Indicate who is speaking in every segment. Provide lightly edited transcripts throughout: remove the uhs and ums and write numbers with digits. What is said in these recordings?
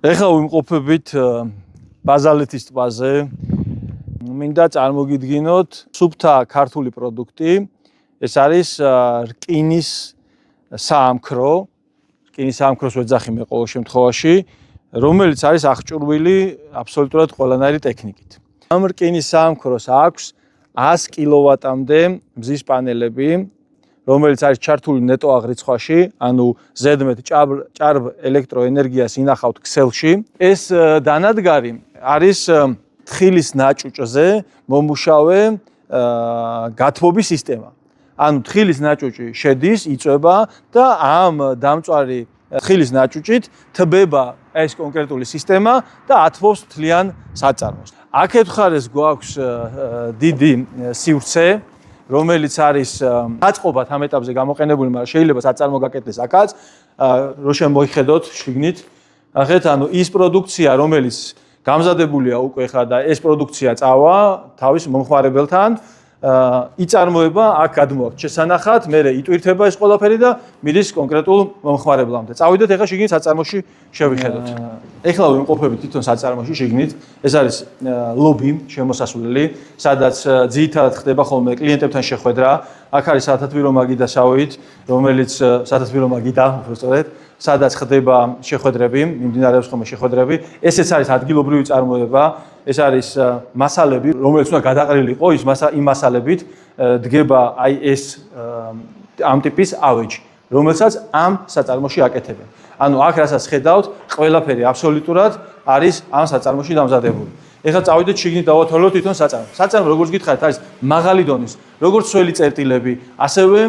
Speaker 1: ეხლა ვიმყოფებით ბაზალეთის ტბაზე. მინდა წარმოგიდგინოთ სუფთა ქართული პროდუქტი. ეს არის რკინის საამქრო. რკინის საამქროს ვეძახი მე ყოველ შემთხვევაში, რომელიც არის აღჭურვილი აბსოლუტურად ყველანაირი ტექნიკით. ამ რკინის საამქროს აქვს 100 კილოვატამდე მზის პანელები, რომელიც არის ჩართული ნეტო აღრიცხვაში, ანუ ზედმეტ ჭარბ ელექტროენერგიას ინახავთ ქსელში. ეს დანადგარი არის თხილის ნაჭუჭზე მომუშავე გათბობის სისტემა. ანუ თხილის ნაჭუჭი შედის, იწვება და ამ დამწვარი თხილის ნაჭუჭით თბება ეს კონკრეტული სისტემა და ათბობს მთლიან საწარმოს. აქეთ მხარეს გვაქვს დიდი სივრცე, რომელიც არის დაწყობად ამ ეტაპზე გამოყენებული, მაგრამ შეიძლება საწარმო გაკეთდეს აქაც, რო შემოიხედოთ შიგნით. ახეთ, ანუ ის პროდუქცია, რომელიც გამზადებულია უკვე ხა და ეს პროდუქცია წავა თავის მომხმარებელთან, იწარმოება აქ გადმოაქვთ შესანახად, მერე იტვირთება ეს ყველაფერი და მიდის კონკრეტულ მომხმარებლამდე. წავიდეთ ახლა შიგნით საწარმოში შევიხედოთ. ეხლა ვიმყოფებით თვითონ საწარმოში შიგნით. ეს არის ლობი შემოსასვლელი, სადაც ძირითადად ხდება ხოლმე კლიენტებთან შეხვედრა. აქ არის სათათბირო მაგიდასავით, რომელიც სათათბირო მაგიდა, უბრალოდ სადაც ხდება შეხვედრები, მიმდინარეობს ხოლმე შეხვედრები. ესეც არის ადგილობრივი წარმოება. ეს არის მასალები, რომელიც უნდა გადაყრილიყო იმ მასალებით დგება აი ეს ამ ტიპის ავეჯი, რომელსაც ამ საწარმოში აკეთებენ. ანუ აქ რასაც ხედავთ, ყველაფერი აბსოლუტურად არის ამ საწარმოში დამზადებული. ეხლა წავიდეთ შიგნით დავათვალოთ თვითონ საწარმო. საწარმო როგორც გითხარით არის მაღალი დონის, როგორც სველი წერტილები, ასევე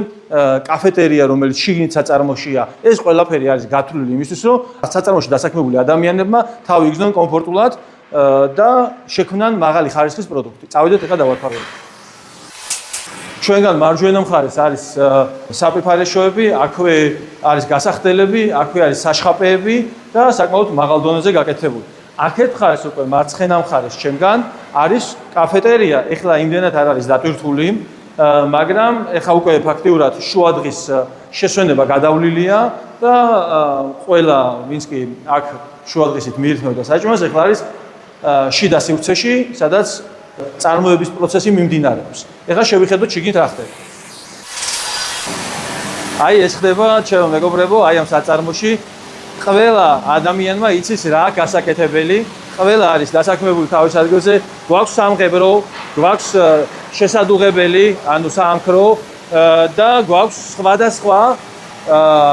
Speaker 1: კაფეტერია, რომელიც შიგნით საწარმოშია. ეს ყველაფერი არის გათვლილი იმისთვის, რომ საწარმოში დასაქმებული ადამიანებმა თავი იგრძნონ კომფორტულად და შექმნან მაღალი ხარისხის პროდუქტი. წავიდეთ ახლა დავათვალოთ. ჩვენგან მარჯვენა მხარეს არის საპრეპარაშოები, აქვე არის გასახდელები, აქვე არის საშხაპეები და საკმაოდ მაღალ დონეზე გაკეთებული. აქეთ მხარეს უკვე მარცხენა მხარეს ჩემგან არის კაფეტერია. ეხლა იმდენად არ არის დატვირთული, მაგრამ ეხლა უკვე ფაქტიურად შუადღის შესვენება გადავლილია და ყველა ვინც კი აქ შუადღისით მიირთმევდა საჭმელს, ეხლა არის შიდა სივრცეში, სადაც წარმოების პროცესი მიმდინარეობს. ეხლა შევიხედოთ შიგნით რა ხდება. აი ეს ხდება, ჩემო მეგობრებო, აი ამ საწარმოში ყველა ადამიანმა იცის რა გასაკეთებელი, ყველა არის დასაქმებული თავის ადგილზე, გვაქვს სამღებრო, გვაქვს შესადუღებელი, ანუ საამქრო და გვაქვს სხვადასხვა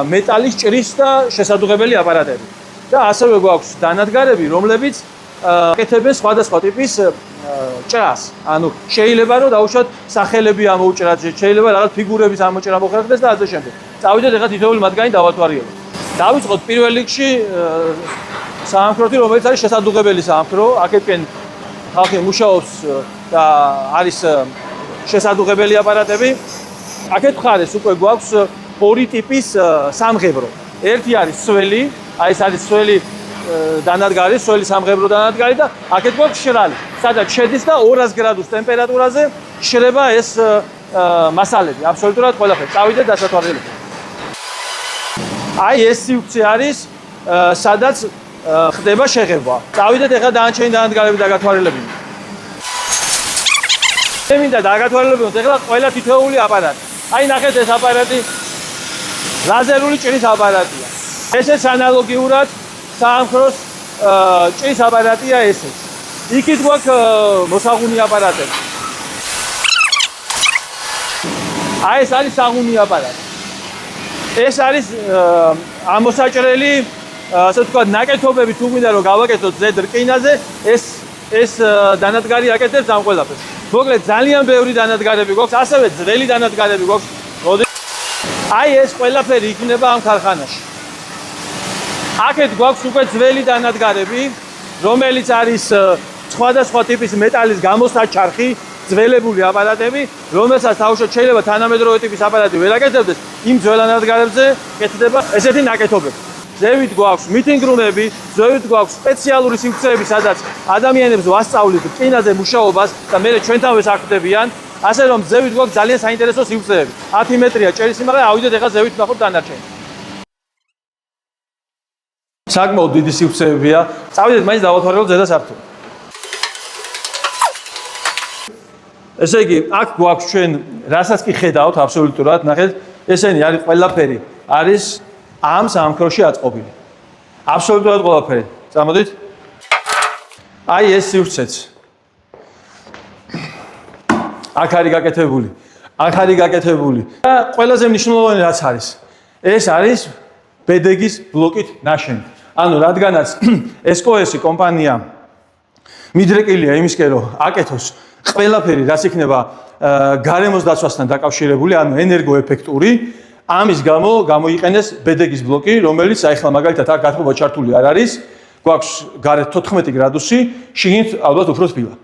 Speaker 1: მეტალის ჭრის და შესადუღებელი აპარატები. და ასევე გვაქვს დანადგარები, რომლებიც აკეთებენ სხვადასხვა ტიპის ჭრას. ანუ შეიძლება რომ დაუშვათ სახელები ამოუჭრათ, შეიძლება რაღაც ფიგურების ამოჭრა მოხდეს და ასე შემდეგ. წავიდეთ ახლა თითოეული მათგანი დავათვალიეროთ. დავიწყოთ პირველ რიგში საამქროთი, რომელიც არის შესადუღებელი საამქრო. აქეთკენ ხალხი მუშაობს და არის შესადუღებელი აპარატები. აქეთ მხარეს უკვე გვაქვს ორი ტიპის სამღებრო. ერთი არის სველი, აი ეს არის სველი დანადგარი, სველი სამღებრო დანადგარი და აქეთ გვაქვს შრალი, სადაც შედის და 200 გრადუს ტემპერატურაზე შრება ეს მასალები, აბსოლუტურად ყველაფერი. წავიდეთ დასათვალიერებლად. აი ეს სივრცე არის, სადაც ხდება შეღება. წავიდეთ ახლა დანარჩენი დანადგარები დაგათვალიერებინოთ. მე მინდა დაგათვალიერებინოთ ახლა ყველა თითოეული აპარატი. აი ნახეთ ეს აპარატი ლაზერული ჭრის აპარატია. ესეც ანალოგიურად საამქროს ჭრის აპარატია ესეც. იქით გვაქვს მოსაღუნი აპარატები. აი ეს არის საღუნი აპარატი. ეს არის ამოსაჭრელი, ასე ვთქვათ, ნაკეთობები თუ მინდა რომ გავაკეთოთ ზედ რკინაზე, ეს დანადგარი აკეთებს ამ ყველაფერს. მოკლედ ძალიან ბევრი დანადგარები გვაქვს, ასევე ძველი დანადგარები გვაქვს. აი ეს ყველაფერი იქნება ამ ქარხანაში. აქეთ გვაქვს უკვე ძველი დანადგარები, რომელიც არის სხვადასხვა ტიპის მეტალის გამოსაჩარხი, ძველებული აპარატები, რომელსაც თავშოთ შეიძლება თანამედროვე ტიპის აპარატი ვერ აკეთებდეს, იმ ძველ დანადგარებზე კეთდება ესეთი ნაკეთობები. ზევით გვაქვს მიტინგრუმები, ზევით გვაქვს სპეციალური სივრცეები, სადაც ადამიანებს ვასწავლით რკინაზე მუშაობას და მერე ჩვენთანვე საქმდებიან. ასე რომ ზევით გვაქვს ძალიან საინტერესო სივრცეები. 10 მეტრია ჭერის სიმაღლე, ავიდეთ ახლა ზევით ვნახოთ დანარჩენი. საკმაოდ დიდი სივრცეებია. წავიდეთ მაინც დავათვალოთ ზედა სართული. ესე იგი, აქ გვაქვს ჩვენ რასაც კი ხედავთ აბსოლუტურად, ნახეთ, ესენი არის ყველაფერი არის ამ სამქროში აწყობილი. აბსოლუტურად ყველაფერი. წამოდით. აი ეს სივრცეც. აქ არის გაკეთებული. აქ არის გაკეთებული. და ყველაზე მნიშვნელოვანი რაც არის, ეს არის ბედეგის ბლოკით ნაშენი. ანუ რადგანაც SKOS კომპანია მიდრეკილია იმისკენ რომ აკეთოს ყველაფერი რაც იქნება გარემოს დაცვასთან დაკავშირებული, ანუ ენერგოეფექტური, ამის გამო გამოიყენეს ბედეგის ბლოკი, რომელიც აი ხლა მაგალითად აქ გათბობა ჩართული არ არის, გვაქვს გარეთ 14 გრადუსი, შიგნით ალბათ უფრო თბილა.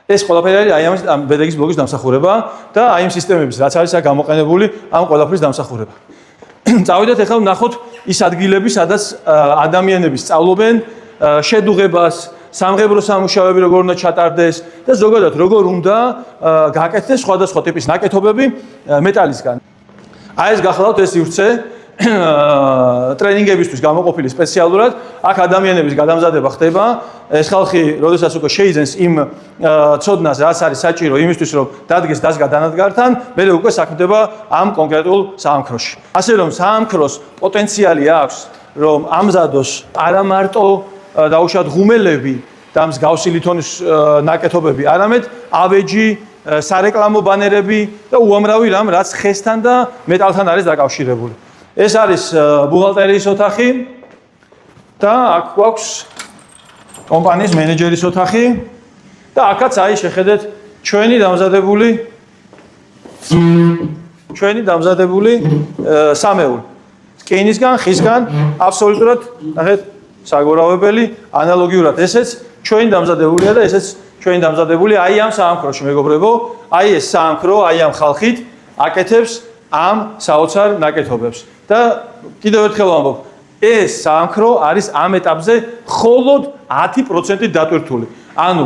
Speaker 1: ეს ყველაფერი არის აი ამ ბედეგის ბლოკის დამსახურება და აი იმ სისტემების რაც არის აქ გამოყენებული, ამ ყველაფრის დამსახურება. წავიდეთ ახლა ვნახოთ ის ადგილები, სადაც ადამიანები სწავლობენ შედუღებას, სამღებრო სამუშაოები როგორ უნდა ჩატარდეს და ზოგადად როგორ უნდა გაკეთდეს სხვადასხვა ტიპის ნაკეთობები მეტალისგან. აი ეს გახლავთ ეს სივრცე ტრენინგებისთვის გამოყოფილი სპეციალურად, აქ ადამიანების გადამზადება ხდება. ეს ხალხი, როდესაც უკვე შეიძენს იმ ცოდნას, რაც არის საჭირო იმისთვის, რომ დადგეს დასგა დანადგართან, მერე უკვე საქმდება ამ კონკრეტულ საამქროში. ასე რომ საამქროს პოტენციალი აქვს, რომ ამზადოს არა მარტო დაუშვათ ღუმელები და მსგავსი ლითონის ნაკეთობები, არამედ ავეჯი, სარეკლამო ბანერები და უამრავი რამ, რაც ხესთან და მეტალთან არის დაკავშირებული. ეს არის ბუღალტერიის ოთახი და აქ გვაქვს კომპანიის მენეჯერის ოთახი და აქაც აი შეხედეთ ჩვენი დამზადებული სამეული. რკინისგან, ხისგან, აბსოლუტურად, ნახეთ, საგორავებელი, ანალოგიურად ესეც ჩვენი დამზადებულია და ესეც ჩვენი დამზადებული აი ამ საამქროში, მეგობრებო, აი ეს საამქრო, აი ამ ხალხით აკეთებს ამ საოცარ ნაკეთობებს. და კიდევ ერთხელ ვამბობ, ეს საამქრო არის ამ ეტაპზე მხოლოდ 10% დატვირთული. ანუ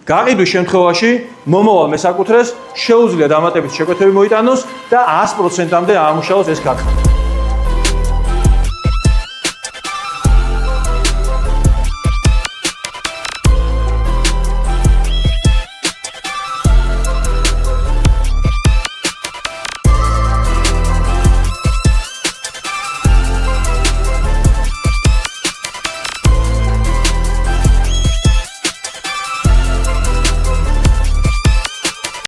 Speaker 1: გაყიდვის შემთხვევაში მომავალ მესაკუთრეს შეუძლია დამატებით შეკვეთები მოიტანოს და 100%-მდე აამუშავოს ეს ქარხანა.